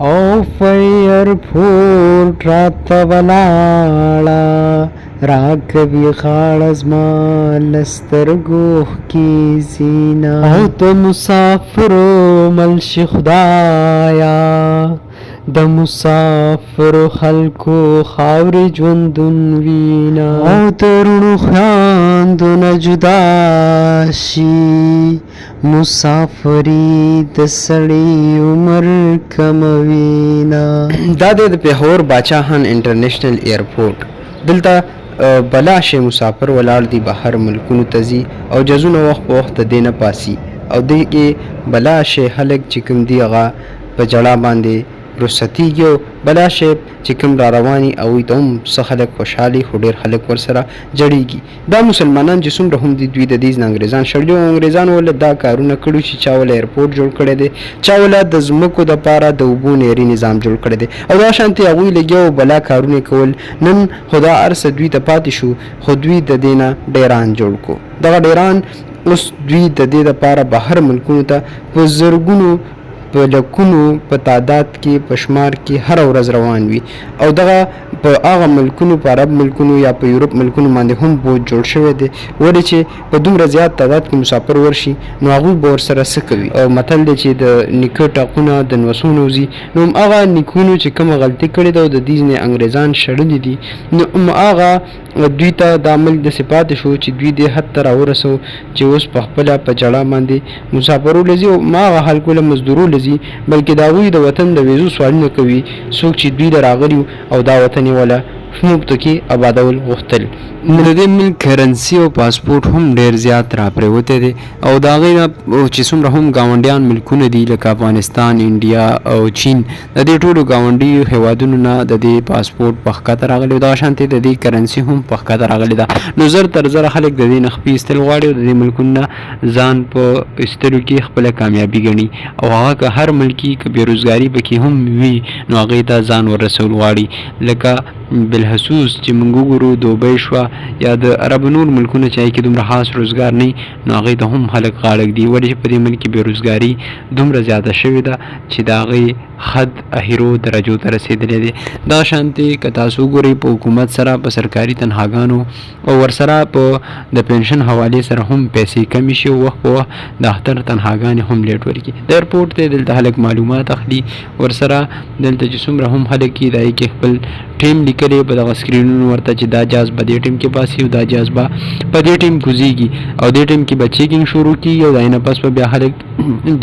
او فیرپورټ راته ولاړه راکوي غاړه زما له سترګو ښکي زینه او د مسافرو ملشي خدایه د مسافرو خلکو خاورې ژوندون وینا او د روڼو خویندونه جدا شي مسافري د سړي عمر کموینا. دا د پېښور باچاخان انټرنیشنل ایرپورټ دلته بلاشه مسافر ولاړ دي بهر ملکونو ته ځي او جزونه وخت په وخت د دې نه پاسي او دې کې بلاشه خلک چې کوم دي هغه په جړا باندې رخصتیږي او بلاشه چې کوم را رواني او ته هم څه خلک خوشحالي خو ډېر خلک ورسره جړېږي. دا مسلمانان چې څومره هم دي دوی د دې نه انګریزان شړلي او انګریزانو ولې دا کارونه کړي چې چا ولې ایرپورټ جوړ کړی دی چا ولې د ځمکو دپاره د اوبو نهري نظام جوړ کړی دی او دا شانتې هغوی لګیا او بلا کارونه کول. نن خو دا هر څه دوی ته پاتې شو خو دوی د دې نه ډیران جوړ کړو. دغه ډیران اوس دوی د دې دپاره بهر ملکونو ته په زرګونو په لکونو په تعداد کې په شمار کې هر ورځ روان وي او دغه په هغه ملکونو په عرب ملکونو یا په یورپ ملکونو باندې هم بوج جوړ شوی دی ولې چې په دومره زیات تعداد کې مسافر ورشي نو هغوی به ورسره څه کوي او متل دی چې د نیکه ټاقونه د نوسونو ځي نو هغه نیکونو چې کومه غلطي کړې ده او د دې نه انګریزان شړلي دي نو هغه دوی ته دا عمل داسې پاتې شو چې دوی دې حد ته راورسو چې اوس په خپله په جړا باندې مسافرو له ځي او هغه خلکو له مزدورو له ځي بلکې د هغوی د وطن د ویزو سوالونه کوي څوک چې دوی له راغلي او دا وطن یې وله موږ کې آبادول غوښتل. د دې ملک کرنسي او پاسپورټ هم ډېر زیات راپرېوتی دی او د هغې نه چې څومره هم ګاونډیان ملکونه دي لکه افغانستان انډیا او چین د دې ټولو ګاونډیو هیوادونو نه د دې پاسپورټ په ښکته راغلی او دغه شانتې د دې کرنسي هم په ښکته راغلې ده. نو زر تر زره خلک د دې نه خپې ایستل غواړي او د دې ملکونو نه ځان په ایستلو کې خپله کامیابي ګڼي او هغه که هر ملکي که بېروزګاري پکې هم وي نو هغې ته ځان وررسول غواړي لکه بالخصوص چې موږ وګورو دوبۍ شوه یا د عرب نور ملکونه چې هغې کې دومره خاص روزګار نه وي نو هغې ته هم خلک غاړه ږدي ولې چې په دې ملک کې بېروزګاري دومره زیاته شوې ده چې د هغې حد اهیرو درجو ته رسېدلی دی. دا شانتې که تاسو وګورئ په حکومت سره په سرکاري تنخواګانو او ورسره په د پنشن حوالې سره هم پیسې کمې شي او وخت په وخت د اختر تنخواګانې هم لیټ ورکړي. د ایرپورټ دی دلته خلک معلومات اخلي ورسره دلته چې څومره هم خلک دي د هغې کې خپل ټیم لیکلی په دغه سکرینونو ورته چې دا جهاز په دې ټیم کې باسي او دا جهاز به په دې ټیم کوزیږي او دې ټیم کې به چیکینګ شروع کېږي او د هغې نه پس به بیا خلک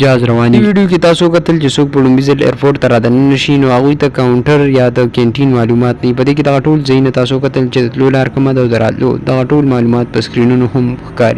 جهاز روانېږي. ویډیو کې تاسو کتل چې څوک په لومړي ځل ایرپورټ ته رادننه شي نو هغوی ته کاونټر یا د کینټین معلومات نه وي. په دې کې دغه ټول ځایونه تاسو کتل چې د تلو لار کومه ده او د راتلو دغه ټول معلومات په سکرینونو هم ښکاري.